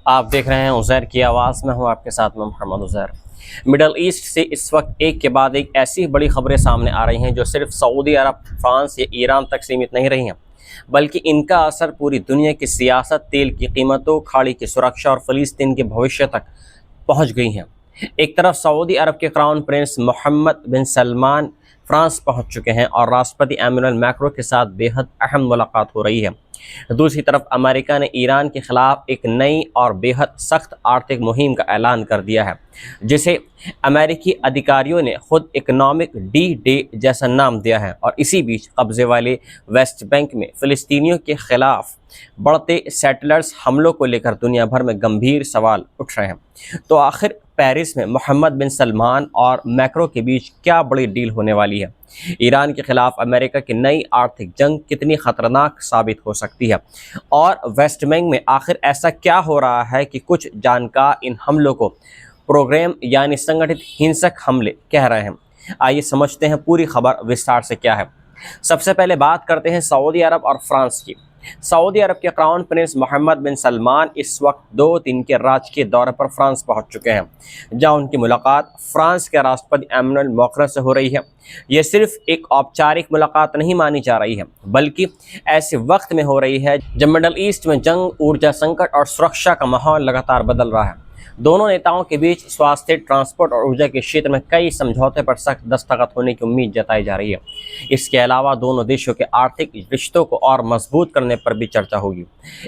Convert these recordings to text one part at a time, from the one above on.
आप देख रहे हैं उज़ैर की आवाज़ में हूँ आपके साथ में मोहम्मद उज़ैर। मिडल ईस्ट से इस वक्त एक के बाद एक ऐसी बड़ी खबरें सामने आ रही हैं जो सिर्फ सऊदी अरब, फ्रांस या ईरान तक सीमित नहीं रही हैं, बल्कि इनका असर पूरी दुनिया की सियासत, तेल की कीमतों, खाड़ी की सुरक्षा और फ़लस्तीन के भविष्य तक पहुँच गई हैं। एक तरफ सऊदी अरब के क्राउन प्रिंस मोहम्मद बिन सलमान फ्रांस पहुँच चुके हैं और राष्ट्रपति एमानुएल मैक्रों के साथ बेहद अहम मुलाकात हो रही है। दूसरी तरफ अमेरिका ने ईरान के खिलाफ एक नई और बेहद सख्त आर्थिक मुहिम का ऐलान कर दिया है, जिसे अमेरिकी अधिकारियों ने खुद इकोनॉमिक डी डे जैसा नाम दिया है। और इसी बीच कब्जे वाले वेस्ट बैंक में फ़िलिस्तीनियों के खिलाफ बढ़ते सेटलर्स हमलों को लेकर दुनिया भर में गंभीर सवाल उठ रहे हैं। तो आखिर पेरिस में मोहम्मद बिन सलमान और मैक्रो के बीच क्या बड़ी डील होने वाली है? ईरान के खिलाफ अमेरिका की नई आर्थिक जंग कितनी खतरनाक साबित हो सकती है? और वेस्ट बैंक में आखिर ऐसा क्या हो रहा है कि कुछ जानकार इन हमलों को प्रोग्राम यानी संगठित हिंसक हमले कह रहे हैं? आइए समझते हैं पूरी खबर विस्तार से क्या है। सबसे पहले बात करते हैं सऊदी अरब और फ्रांस की। सऊदी अरब के क्राउन प्रिंस मोहम्मद बिन सलमान इस वक्त 2 दिन के राजकीय दौरे पर फ्रांस पहुंच चुके हैं, जहां उनकी मुलाकात फ्रांस के राष्ट्रपति एमानुएल मैक्रों से हो रही है। ये सिर्फ एक औपचारिक मुलाकात नहीं मानी जा रही है, बल्कि ऐसे वक्त में हो रही है जब मिडल ईस्ट में जंग, ऊर्जा संकट और सुरक्षा का माहौल लगातार बदल रहा है। दोनों नेताओं के बीच स्वास्थ्य, ट्रांसपोर्ट और ऊर्जा के क्षेत्र में कई समझौते पर सख्त दस्तखत होने की उम्मीद जताई जा रही है। इसके अलावा दोनों देशों के आर्थिक रिश्तों को और मजबूत करने पर भी चर्चा होगी।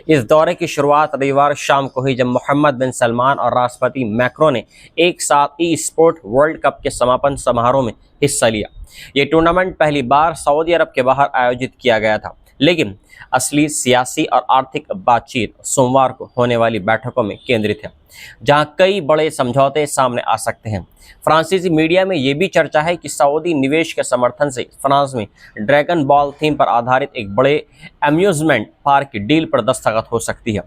इस दौरे की शुरुआत रविवार शाम को हुई, जब मोहम्मद बिन सलमान और राष्ट्रपति मैक्रों ने एक साथ ई स्पोर्ट वर्ल्ड कप के समापन समारोह में हिस्सा लिया। ये टूर्नामेंट पहली बार सऊदी अरब के बाहर आयोजित किया गया था, लेकिन असली सियासी और आर्थिक बातचीत सोमवार को होने वाली बैठकों में केंद्रित है, जहां कई बड़े समझौते सामने आ सकते हैं। फ्रांसीसी मीडिया में यह भी चर्चा है कि सऊदी निवेश के समर्थन से फ्रांस में ड्रैगन बॉल थीम पर आधारित एक बड़े अम्यूजमेंट पार्क की डील पर दस्तखत हो सकती है।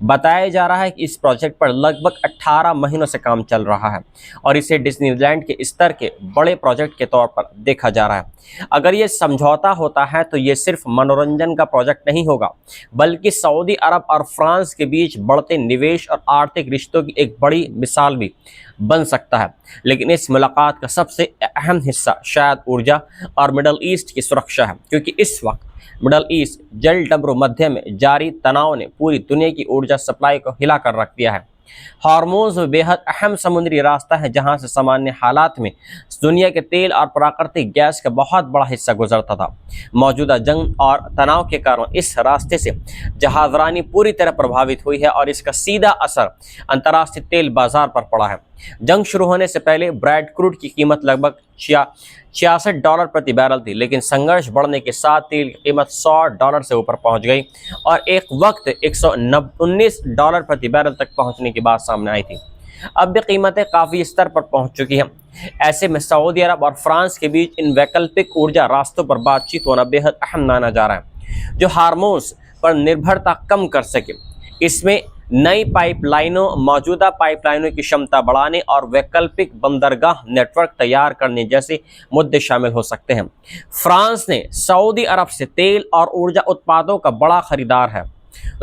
बताया जा रहा है कि इस प्रोजेक्ट पर लगभग 18 महीनों से काम चल रहा है और इसे डिज्नीलैंड के स्तर के बड़े प्रोजेक्ट के तौर पर देखा जा रहा है। अगर ये समझौता होता है तो ये सिर्फ मनोरंजन का प्रोजेक्ट नहीं होगा, बल्कि सऊदी अरब और फ्रांस के बीच बढ़ते निवेश और आर्थिक रिश्तों की एक बड़ी मिसाल भी बन सकता है। लेकिन इस मुलाकात का सबसे अहम हिस्सा शायद ऊर्जा और मिडल ईस्ट की सुरक्षा है, क्योंकि इस वक्त मिडल ईस्ट जल डमरू मध्य में जारी तनाव ने पूरी दुनिया की ऊर्जा सप्लाई को हिला कर रख दिया है। हॉर्मोज बेहद अहम समुद्री रास्ता है, जहां से सामान्य हालात में दुनिया के तेल और प्राकृतिक गैस का बहुत बड़ा हिस्सा गुजरता था। मौजूदा जंग और तनाव के कारण इस रास्ते से जहाजरानी पूरी तरह प्रभावित हुई है और इसका सीधा असर अंतर्राष्ट्रीय तेल बाजार पर पड़ा है। जंग शुरू होने से पहले ब्रेड क्रूड की कीमत लगभग $66 प्रति बैरल थी, लेकिन संघर्ष बढ़ने के साथ तेल की कीमत $100 से ऊपर पहुंच गई और एक वक्त $119 प्रति बैरल तक पहुंचने की बात सामने आई थी। अब भी कीमतें काफ़ी स्तर पर पहुंच चुकी हैं। ऐसे में सऊदी अरब और फ्रांस के बीच इन वैकल्पिक ऊर्जा रास्तों पर बातचीत होना बेहद अहम माना जा रहा है, जो हार्मोज पर निर्भरता कम कर सके। इसमें नई पाइपलाइनों, मौजूदा पाइपलाइनों की क्षमता बढ़ाने और वैकल्पिक बंदरगाह नेटवर्क तैयार करने जैसे मुद्दे शामिल हो सकते हैं। फ्रांस ने सऊदी अरब से तेल और ऊर्जा उत्पादों का बड़ा खरीदार है।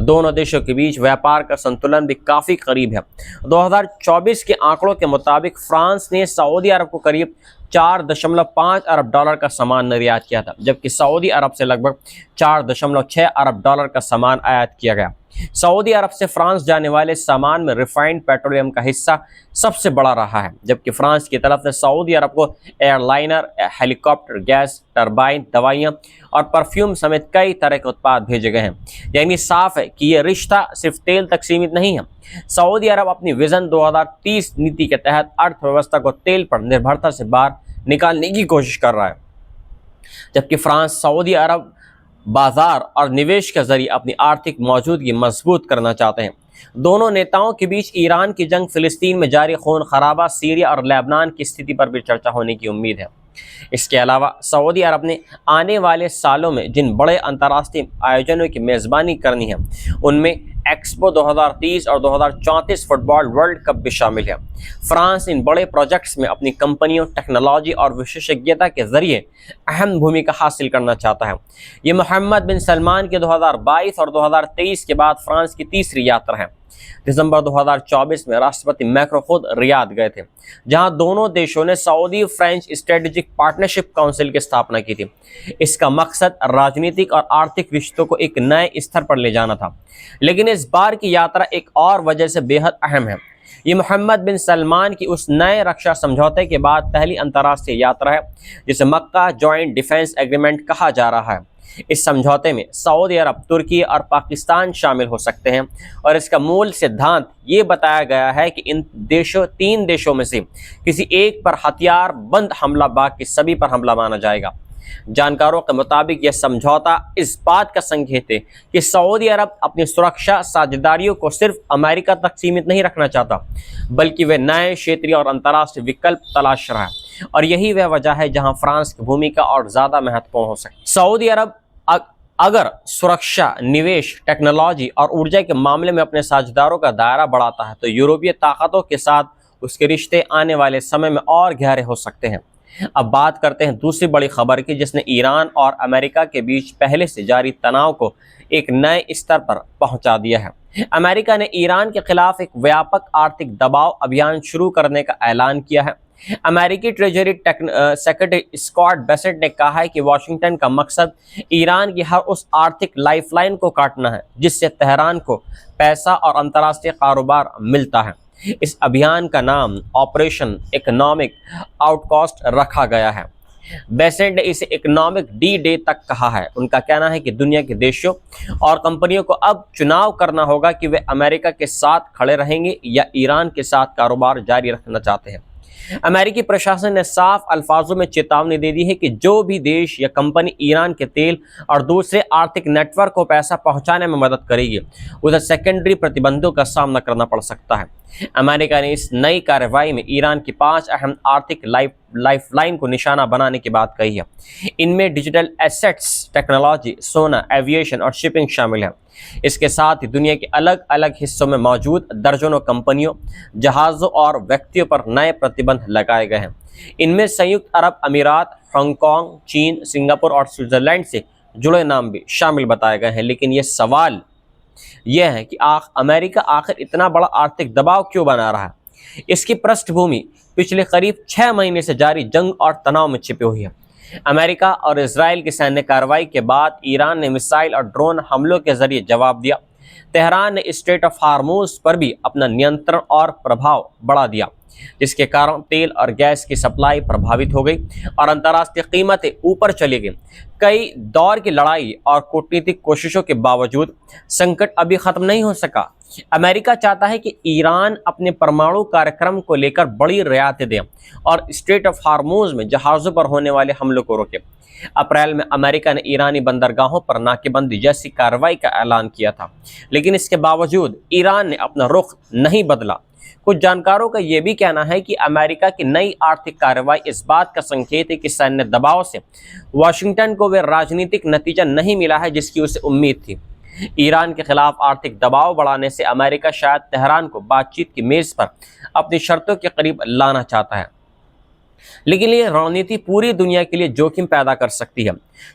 दोनों देशों के बीच व्यापार का संतुलन भी काफ़ी करीब है। 2024 के आंकड़ों के मुताबिक फ्रांस ने सऊदी अरब को करीब $4.5 अरब का सामान निर्यात किया था, जबकि सऊदी अरब से लगभग $4.6 अरब का सामान आयात किया गया। सऊदी अरब से फ्रांस जाने वाले सामान में रिफाइंड पेट्रोलियम का हिस्सा सबसे बड़ा रहा है, जबकि फ्रांस की तरफ से सऊदी अरब को एयरलाइनर, हेलीकॉप्टर, गैस टरबाइन, दवाइयाँ और परफ्यूम समेत कई तरह के उत्पाद भेजे गए हैं। यानी साफ है कि यह रिश्ता सिर्फ तेल तक सीमित नहीं है। सऊदी अरब अपनी विजन 2030 नीति के तहत अर्थव्यवस्था को तेल पर निर्भरता से बाहर निकालने की कोशिश कर रहा है, जबकि फ्रांस सऊदी अरब बाजार और निवेश के जरिए अपनी आर्थिक मौजूदगी मजबूत करना चाहते हैं। दोनों नेताओं के बीच ईरान की जंग, फिलिस्तीन में जारी खून खराबा, सीरिया और लेबनान की स्थिति पर भी चर्चा होने की उम्मीद है। इसके अलावा सऊदी अरब ने आने वाले सालों में जिन बड़े अंतर्राष्ट्रीय आयोजनों की मेज़बानी करनी है, उनमें एक्सपो 2030 और 2034 फुटबॉल वर्ल्ड कप भी शामिल है। फ्रांस इन बड़े प्रोजेक्ट्स में अपनी कंपनियों, टेक्नोलॉजी और विशेषज्ञता के जरिए अहम भूमिका हासिल करना चाहता है। ये मोहम्मद बिन सलमान के 2022 और 2023 के बाद फ्रांस की तीसरी यात्रा है। दिसंबर 2024 में राष्ट्रपति मैक्रो खुद रियाद गए थे, जहां दोनों देशों ने Saudi French strategic partnership council की स्थापना की थी। इसका मकसद राजनीतिक और आर्थिक रिश्तों को एक नए स्तर पर ले जाना था। लेकिन इस बार की यात्रा एक और वजह से बेहद अहम है। ये मोहम्मद बिन सलमान की उस नए रक्षा समझौते के बाद पहली अंतर्राष्ट्रीय यात्रा है, जिसे मक्का जॉइंट डिफेंस एग्रीमेंट कहा जा रहा है। इस समझौते में सऊदी अरब, तुर्की और पाकिस्तान शामिल हो सकते हैं और इसका मूल सिद्धांत ये बताया गया है कि इन तीन देशों में से किसी एक पर हथियार बंद हमला बाकी सभी पर हमला माना जाएगा। जानकारों के मुताबिक यह समझौता इस बात का संकेत है कि सऊदी अरब अपनी सुरक्षा साझेदारियों को सिर्फ अमेरिका तक सीमित नहीं रखना चाहता, बल्कि वे नए क्षेत्रीय और अंतर्राष्ट्रीय विकल्प तलाश रहा है। और यही वह वजह है जहां फ्रांस की भूमिका और ज्यादा महत्वपूर्ण हो सकती है। सऊदी अरब अगर सुरक्षा, निवेश, टेक्नोलॉजी और ऊर्जा के मामले में अपने साझेदारों का दायरा बढ़ाता है, तो यूरोपीय ताकतों के साथ उसके रिश्ते आने वाले समय में और गहरे हो सकते हैं। अब बात करते हैं दूसरी बड़ी खबर की, जिसने ईरान और अमेरिका के बीच पहले से जारी तनाव को एक नए स्तर पर पहुंचा दिया है। अमेरिका ने ईरान के खिलाफ एक व्यापक आर्थिक दबाव अभियान शुरू करने का ऐलान किया है। अमेरिकी ट्रेजरी सेक्रेटरी स्कॉट बेसेंट ने कहा है कि वाशिंगटन का मकसद ईरान की हर उस आर्थिक लाइफलाइन को काटना है जिससे तेहरान को पैसा और अंतर्राष्ट्रीय कारोबार मिलता है। इस अभियान का नाम ऑपरेशन इकोनॉमिक आउटकास्ट रखा गया है। बेसेंट ने इसे इकोनॉमिक डी डे तक कहा है। उनका कहना है कि दुनिया के देशों और कंपनियों को अब चुनाव करना होगा कि वे अमेरिका के साथ खड़े रहेंगे या ईरान के साथ कारोबार जारी रखना चाहते हैं। अमेरिकी प्रशासन ने साफ अल्फाजों में चेतावनी दे दी है कि जो भी देश या कंपनी ईरान के तेल और दूसरे आर्थिक नेटवर्क को पैसा पहुंचाने में मदद करेगी, उसे सेकेंडरी प्रतिबंधों का सामना करना पड़ सकता है। अमेरिका ने इस नई कार्रवाई में ईरान की 5 अहम आर्थिक लाइफलाइन को निशाना बनाने की बात कही है। इनमें डिजिटल एसेट्स, टेक्नोलॉजी, सोना, एविएशन और शिपिंग शामिल है। इसके साथ ही दुनिया के अलग अलग हिस्सों में मौजूद दर्जनों कंपनियों, जहाज़ों और व्यक्तियों पर नए प्रतिबंध लगाए गए हैं। इनमें संयुक्त अरब अमीरात, हांगकांग, चीन, सिंगापुर और स्विट्जरलैंड से जुड़े नाम भी शामिल बताए गए हैं। लेकिन ये सवाल यह है कि अमेरिका आखिर इतना बड़ा आर्थिक दबाव क्यों बना रहा है? इसकी पृष्ठभूमि पिछले करीब 6 महीने से जारी जंग और तनाव में छिपी हुई है। अमेरिका और इजराइल की सैन्य कार्रवाई के बाद ईरान ने मिसाइल और ड्रोन हमलों के जरिए जवाब दिया। तेहरान ने स्ट्रेट ऑफ हार्मूज पर भी अपना नियंत्रण और प्रभाव बढ़ा दिया, जिसके कारण तेल और गैस की सप्लाई प्रभावित हो गई और अंतर्राष्ट्रीय कीमतें ऊपर चली गई। कई दौर की लड़ाई और कूटनीतिक कोशिशों के बावजूद संकट अभी खत्म नहीं हो सका। अमेरिका चाहता है कि ईरान अपने परमाणु कार्यक्रम को लेकर बड़ी रियायतें दे और स्ट्रेट ऑफ हार्मूज में जहाज़ों पर होने वाले हमलों को रोके। अप्रैल में अमेरिका ने ईरानी बंदरगाहों पर नाकेबंदी जैसी कार्रवाई का ऐलान किया था, लेकिन इसके बावजूद ईरान ने अपना रुख नहीं बदला। कुछ जानकारों का यह भी कहना है कि अमेरिका की नई आर्थिक कार्रवाई इस बात का संकेत है कि सैन्य दबाव से वाशिंगटन को वे राजनीतिक नतीजा नहीं मिला है जिसकी उसे उम्मीद थी। ईरान के खिलाफ आर्थिक दबाव बढ़ाने से अमेरिका शायद तेहरान को बातचीत की मेज पर अपनी शर्तों के करीब लाना चाहता है, लेकिन ये रणनीति पूरी दुनिया के लिए जोखिम पैदा कर सकती है,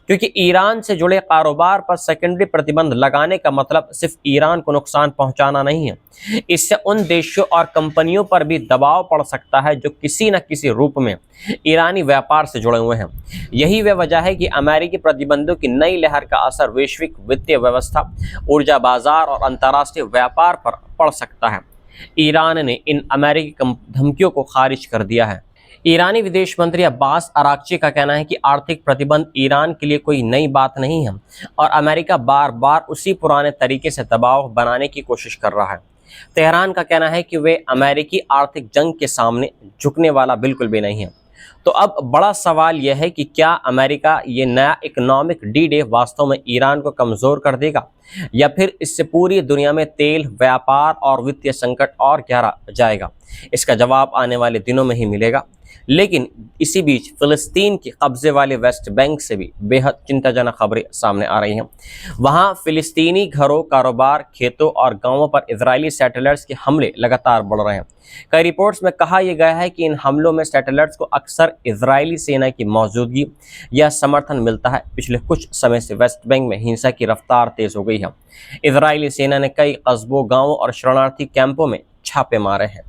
क्योंकि ईरान से जुड़े कारोबार पर सेकेंडरी प्रतिबंध लगाने का मतलब सिर्फ ईरान को नुकसान पहुंचाना नहीं है। इससे उन देशों और कंपनियों पर भी दबाव पड़ सकता है जो किसी न किसी रूप में ईरानी व्यापार से जुड़े हुए हैं। यही वह वजह है कि अमेरिकी प्रतिबंधों की नई लहर का असर वैश्विक वित्तीय व्यवस्था, ऊर्जा बाजार और अंतर्राष्ट्रीय व्यापार पर पड़ सकता है। ईरान ने इन अमेरिकी धमकियों को खारिज कर दिया है। ईरानी विदेश मंत्री अब्बास अराक्ची का कहना है कि आर्थिक प्रतिबंध ईरान के लिए कोई नई बात नहीं है और अमेरिका बार बार उसी पुराने तरीके से दबाव बनाने की कोशिश कर रहा है। तेहरान का कहना है कि वे अमेरिकी आर्थिक जंग के सामने झुकने वाला बिल्कुल भी नहीं है। तो अब बड़ा सवाल यह है कि क्या अमेरिका ये नया इकोनॉमिक डी डे वास्तव में ईरान को कमज़ोर कर देगा, या फिर इससे पूरी दुनिया में तेल, व्यापार और वित्तीय संकट और गहरा जाएगा? इसका जवाब आने वाले दिनों में ही मिलेगा। लेकिन इसी बीच फ़िलिस्तीन के कब्ज़े वाले वेस्ट बैंक से भी बेहद चिंताजनक खबरें सामने आ रही हैं। वहाँ फ़िलिस्तीनी घरों, कारोबार, खेतों और गांवों पर इजरायली सैटेलाइट्स के हमले लगातार बढ़ रहे हैं। कई रिपोर्ट्स में कहा यह गया है कि इन हमलों में सैटेलाइट्स को अक्सर इजरायली सेना की मौजूदगी या समर्थन मिलता है। पिछले कुछ समय से वेस्ट बैंक में हिंसा की रफ्तार तेज हो गई है। इजरायली सेना ने कई कस्बों, गांवों और शरणार्थी कैंपों में छापे मारे हैं।